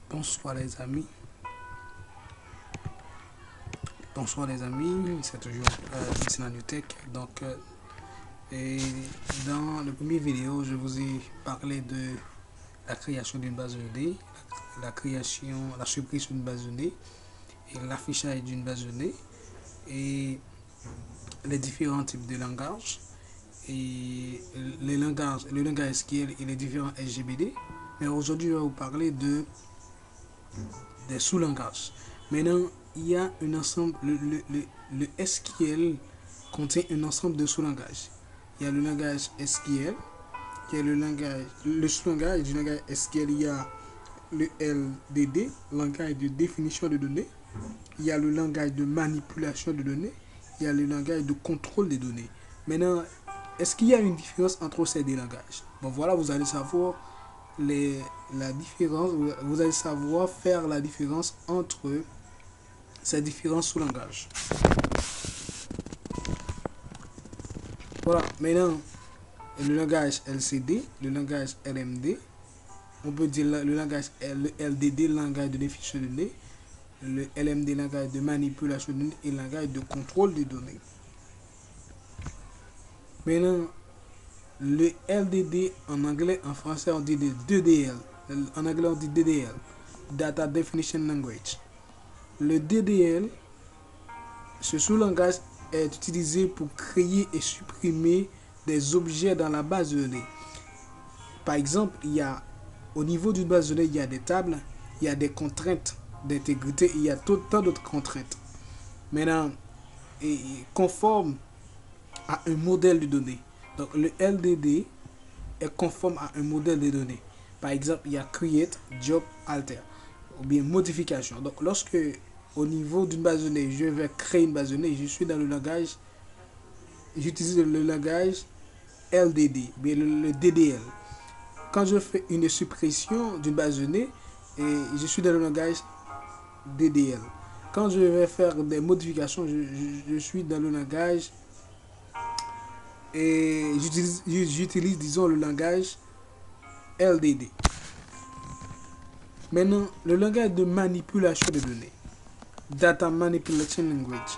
Bonsoir les amis. Bonsoir les amis, c'est toujours Vincent Newtech. Donc, et dans le premier vidéo, je vous ai parlé de la création d'une base de données, la suppression d'une base de données et l'affichage d'une base de données et les différents types de langages et le langage SQL et les différents SGBD. Mais aujourd'hui, je vais vous parler des sous-langages. Maintenant, il y a un ensemble, le SQL contient un ensemble de sous-langages. Il y a le langage SQL, il y a le sous-langage du langage SQL, il y a le LDD, langage de définition de données, il y a le langage de manipulation de données, il y a le langage de contrôle des données. Maintenant, est-ce qu'il y a une différence entre ces deux langages? Bon, voilà, vous allez savoir la différence, vous allez savoir faire la différence entre ces différents sous-langages. Voilà, maintenant, le langage LCD, le langage LMD, on peut dire le langage LDD, langage de définition de données, le LMD, langage de manipulation de données et le langage de contrôle des données. Maintenant, le LDD en anglais, en français on dit DDL. En anglais on dit DDL, Data Definition Language. Le DDL, ce sous-langage est utilisé pour créer et supprimer des objets dans la base de données. Par exemple, au niveau d'une base de données, il y a des tables, il y a des contraintes d'intégrité, il y a tant d'autres contraintes. Maintenant, conforme à un modèle de données. Donc, le LDD est conforme à un modèle de données. Par exemple, il y a create, job, alter, ou bien modification. Donc, lorsque au niveau d'une base de données, je vais créer une base de données, je suis dans le langage, j'utilise le langage LDD, bien le DDL. Quand je fais une suppression d'une base de données, je suis dans le langage DDL. Quand je vais faire des modifications, je suis dans le langage et j'utilise, disons, le langage LDD. Maintenant, le langage de manipulation de données, Data Manipulation Language.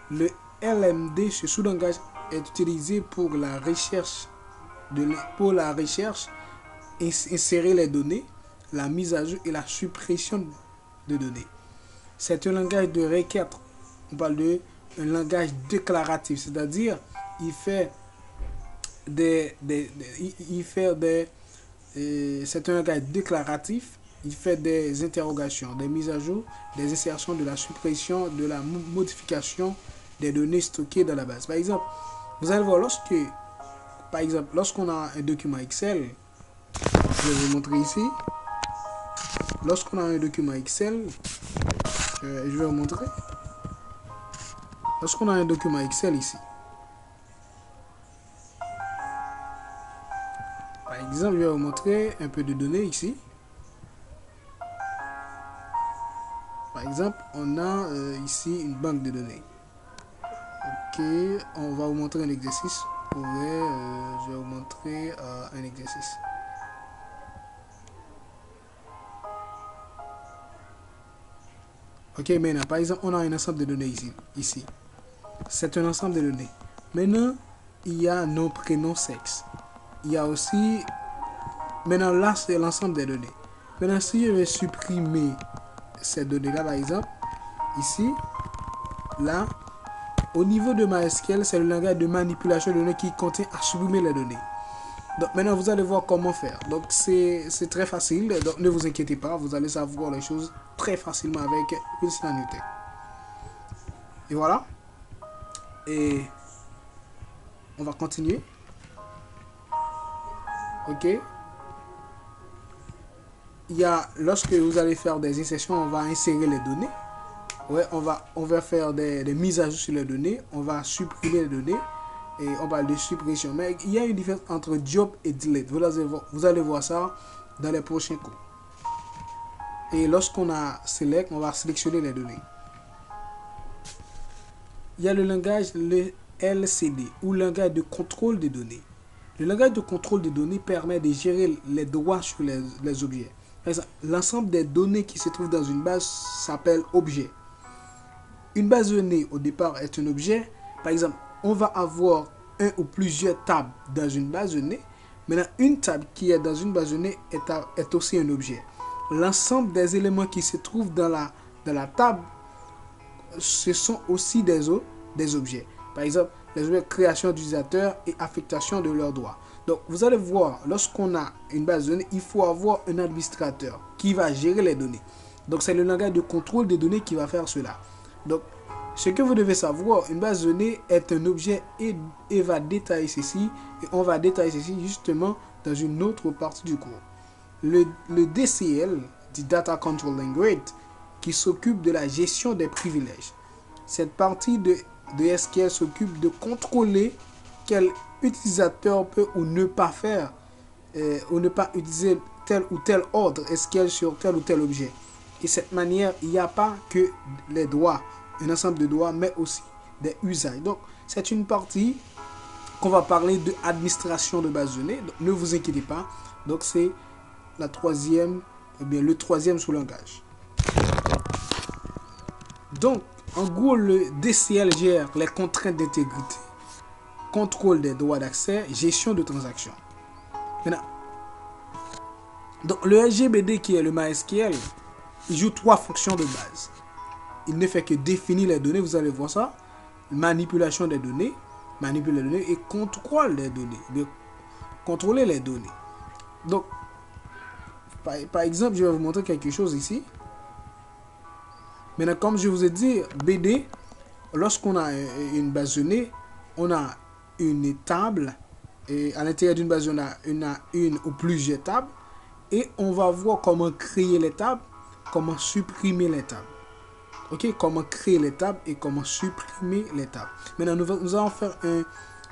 Le LMD, ce sous-langage est utilisé pour la recherche, insérer les données, la mise à jour et la suppression de données. C'est un langage de requête. On parle d'un langage déclaratif, c'est-à-dire il fait c'est un langage déclaratif. Il fait des interrogations, des mises à jour, des insertions, de la suppression, de la modification des données stockées dans la base. Par exemple, vous allez voir lorsqu'on a un document Excel, je vais vous montrer ici. Lorsqu'on a un document Excel, je vais vous montrer. Lorsqu'on a un document Excel ici, par exemple, je vais vous montrer un peu de données ici. Par exemple, on a ici une banque de données. Ok, on va vous montrer un exercice. Je vais vous montrer un exercice. Ok, maintenant, par exemple, on a un ensemble de données ici. C'est un ensemble de données. Maintenant, il y a nom, prénom, sexe. Il y a aussi... Maintenant, là, c'est l'ensemble des données. Maintenant, si je vais supprimer ces données-là, par exemple, ici, là, au niveau de MySQL, c'est le langage de manipulation de données qui contient à supprimer les données. Donc, maintenant, vous allez voir comment faire. Donc, c'est très facile. Donc, ne vous inquiétez pas, vous allez savoir les choses très facilement avec Vincent Newtech. Et voilà. Et on va continuer. Ok. Lorsque vous allez faire des insertions, on va insérer les données. Ouais, on va faire des mises à jour sur les données. On va supprimer les données. Et on parle de suppression. Mais il y a une différence entre job et delete. Vous allez voir ça dans les prochains cours. Et lorsqu'on a select, on va sélectionner les données. Il y a le langage, le LCD, ou langage de contrôle des données. Le langage de contrôle des données permet de gérer les droits sur les objets. Par exemple, l'ensemble des données qui se trouvent dans une base s'appelle objet. Une base de données, au départ, est un objet. Par exemple, on va avoir un ou plusieurs tables dans une base de données. Maintenant, une table qui est dans une base de données est aussi un objet. L'ensemble des éléments qui se trouvent dans la table, ce sont aussi des objets. Par exemple, les objets création d'utilisateurs et affectation de leurs droits. Donc, vous allez voir, lorsqu'on a une base de données, il faut avoir un administrateur qui va gérer les données. Donc, c'est le langage de contrôle des données qui va faire cela. Donc, ce que vous devez savoir, une base de données est un objet et va détailler ceci. Et on va détailler ceci justement dans une autre partie du cours. Le DCL, dit Data Control Language, qui s'occupe de la gestion des privilèges. Cette partie de SQL s'occupe de contrôler quel utilisateur peut ou ne pas faire ou ne pas utiliser tel ou tel ordre SQL sur tel ou tel objet. Et de cette manière, il n'y a pas que les droits, un ensemble de droits, mais aussi des usages. Donc, c'est une partie qu'on va parler de administration de base de données. Donc, ne vous inquiétez pas. Donc, c'est la troisième, le troisième sous-langage. Donc, en gros, le DCL gère les contraintes d'intégrité, contrôle des droits d'accès, gestion de transactions. Maintenant, donc le SGBD qui est le MySQL, il joue trois fonctions de base. Il ne fait que définir les données, vous allez voir ça. Manipulation des données, et contrôle des données, de contrôler les données. Donc, par exemple, je vais vous montrer quelque chose ici. Maintenant, comme je vous ai dit, BD, lorsqu'on a une base de données, on a une table. Et à l'intérieur d'une base de données, on a une ou plusieurs tables. Et on va voir comment créer les tables, comment supprimer les tables. Ok, comment créer les tables et comment supprimer les tables. Maintenant, nous allons faire un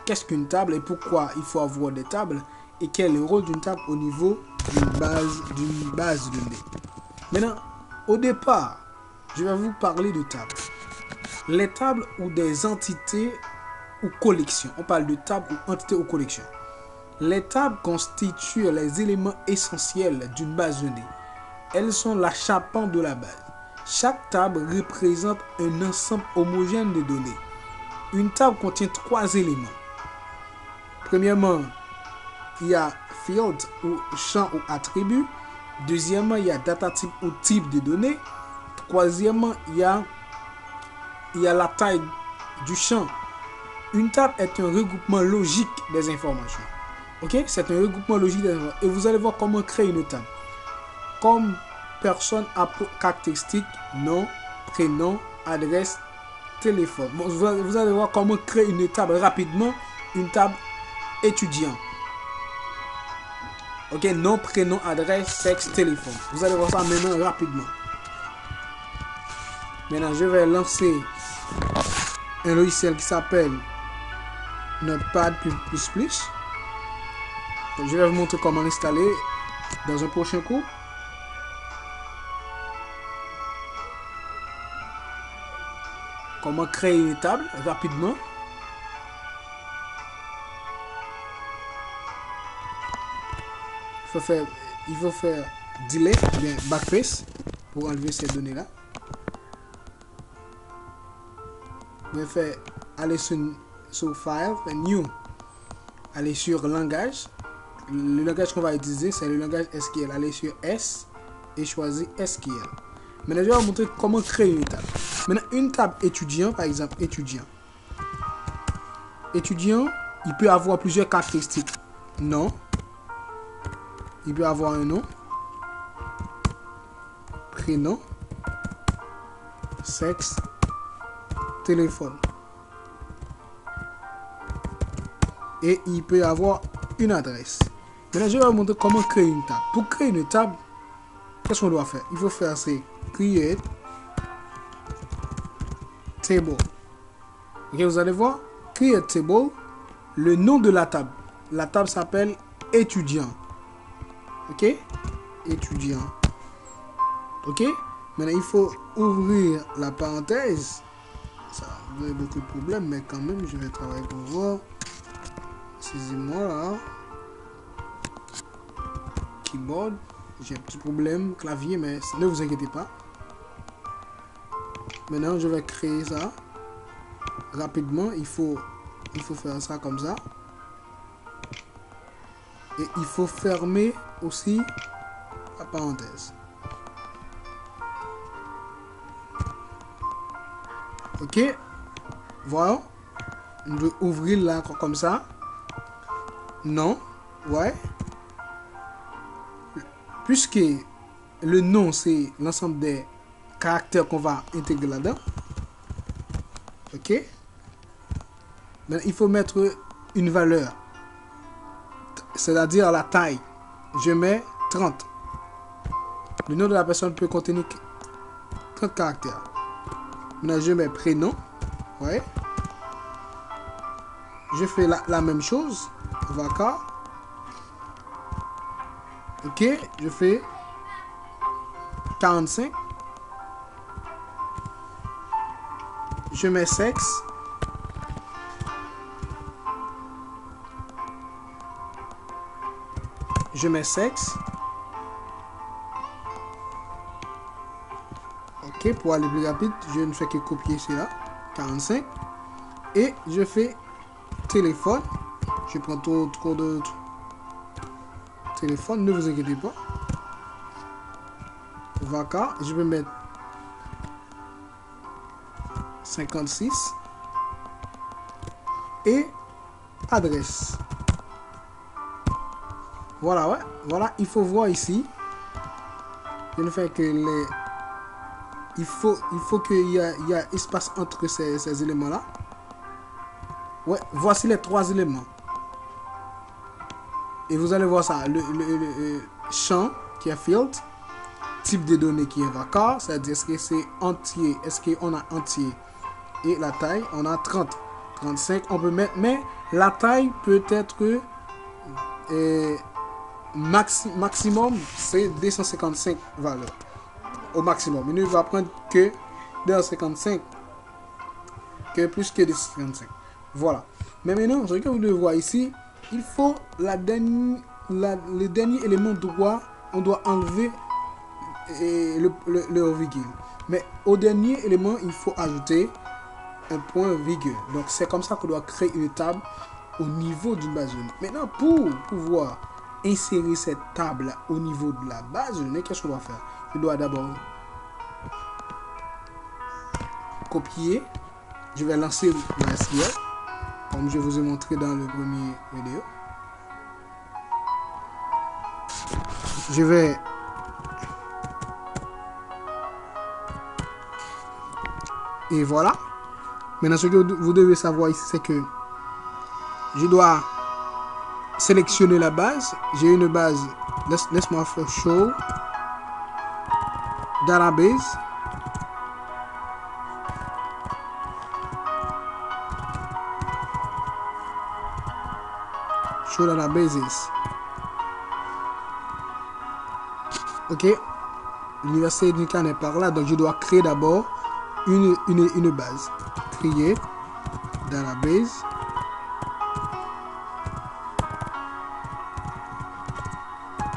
qu'est-ce qu'une table et pourquoi il faut avoir des tables et quel est le rôle d'une table au niveau d'une base de données. Maintenant, au départ, je vais vous parler de tables. Les tables ou des entités ou collections. On parle de tables ou entités ou collections. Les tables constituent les éléments essentiels d'une base de données. Elles sont l'achattement de la base. Chaque table représente un ensemble homogène de données. Une table contient trois éléments. Premièrement, il y a field ou champ ou attribut. Deuxièmement, il y a data type ou type de données. Troisièmement, il y a la taille du champ. Une table est un regroupement logique des informations. Ok, c'est un regroupement logique des informations. Et vous allez voir comment créer une table. Comme personne à caractéristiques, nom, prénom, adresse, téléphone. Bon, vous allez voir comment créer une table rapidement. Une table étudiant. Ok, nom, prénom, adresse, sexe, téléphone. Vous allez voir ça maintenant rapidement. Maintenant, je vais lancer un logiciel qui s'appelle Notepad++. Je vais vous montrer comment l'installer dans un prochain cours. Comment créer une table rapidement. Il faut faire delete, bien backface pour enlever ces données là. Vous pouvez faire aller sur file, new, aller sur langage. Le langage qu'on va utiliser, c'est le langage SQL. Allez sur S et choisir SQL. Maintenant, je vais vous montrer comment créer une table. Maintenant, une table étudiant, par exemple, étudiant. Étudiant, il peut avoir plusieurs caractéristiques. Nom. Il peut avoir un nom. Prénom. Sexe. Téléphone. Et il peut avoir une adresse. Maintenant, je vais vous montrer comment créer une table. Pour créer une table, qu'est-ce qu'on doit faire? Il faut faire c'est create table. Ok, vous allez voir, create table, le nom de la table. La table s'appelle étudiant. Ok, étudiant. Ok, maintenant il faut ouvrir la parenthèse. Ça va avoir beaucoup de problèmes, mais quand même, je vais travailler pour voir. Excusez-moi là. Keyboard. J'ai un petit problème clavier, mais ne vous inquiétez pas. Maintenant, je vais créer ça rapidement. Il faut faire ça comme ça. Et il faut fermer aussi la parenthèse. Ok. Voilà. Je vais ouvrir là comme ça. Non. Ouais. Puisque le nom, c'est l'ensemble des caractères qu'on va intégrer là-dedans. Ok. Maintenant, il faut mettre une valeur. C'est-à-dire la taille. Je mets 30. Le nom de la personne peut contenir 30 caractères. Maintenant, je mets prénom. Ouais. Je fais la même chose. Vaca. Ok. Je fais 45. Je mets sexe. Je mets sexe. Ok, pour aller plus rapide, je ne fais que copier cela. 45. Et je fais téléphone. Je prends trop de téléphone, ne vous inquiétez pas. Vaca, je vais mettre 56. Et adresse. Voilà, ouais. Voilà, il faut voir ici. Je ne fais que les... Il faut qu'il y a espace entre ces éléments-là. Ouais, voici les 3 éléments. Et vous allez voir ça. Le champ qui est field. Type de données qui est vaca. C'est-à-dire est-ce que c'est entier. Est-ce qu'on a entier. Et la taille, on a 30. 35, on peut mettre. Mais la taille peut être... maximum, c'est 255 valeurs. Au maximum. Il ne va prendre que 255. Que plus que 255. Voilà. Mais maintenant, ce que vous devez voir ici, il faut le dernier élément droit. On doit enlever le virgule. Mais au dernier élément, il faut ajouter un point virgule. Donc c'est comme ça qu'on doit créer une table au niveau d'une base de données. Maintenant, pour pouvoir insérer cette table au niveau de la base de données, qu'est-ce qu'on doit faire? Je dois d'abord copier. Je vais lancer le SQL comme je vous ai montré dans le premier vidéo. Je vais et voilà. Maintenant, ce que vous devez savoir ici, c'est que je dois sélectionner la base. J'ai une base. Laisse-moi faire show database. Show databases. Ok. L'université du Canada est par là. Donc je dois créer d'abord une base. Créer database.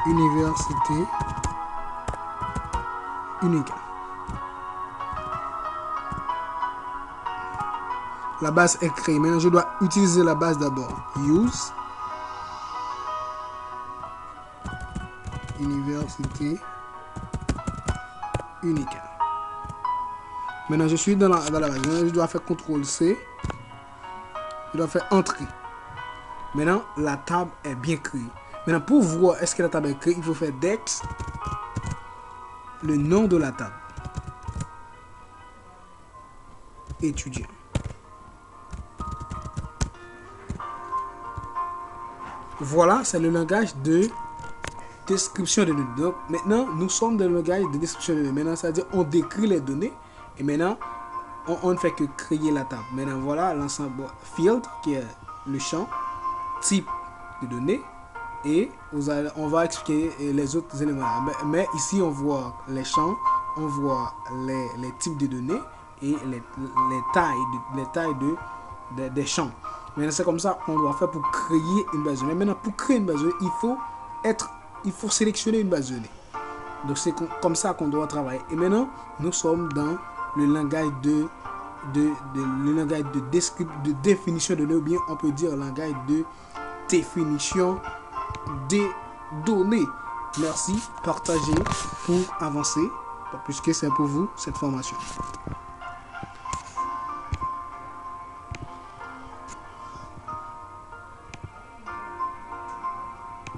Université Unica. La base est créée. Maintenant, je dois utiliser la base d'abord. Use Université Unica. Maintenant, je suis dans la base. Maintenant, je dois faire CTRL-C. Je dois faire Entrée. Maintenant, la table est bien créée. Maintenant, pour voir est-ce que la table est créée, il faut faire DEX, le nom de la table. Étudiant. Voilà, c'est le langage de description de données. Donc, maintenant, nous sommes dans le langage de description de données. Maintenant, c'est-à-dire on décrit les données et maintenant, on ne fait que créer la table. Maintenant, voilà l'ensemble field qui est le champ, type de données. Et on va expliquer les autres éléments. Mais ici, on voit les champs, on voit les types de données et les tailles des champs. Maintenant, c'est comme ça qu'on doit faire pour créer une base de données. Maintenant, pour créer une base de données, il faut sélectionner une base de données. Donc c'est comme ça qu'on doit travailler. Et maintenant, nous sommes dans le langage de définition de données, ou bien on peut dire langage de définition des données. Merci, partagez pour avancer, puisque c'est pour vous cette formation.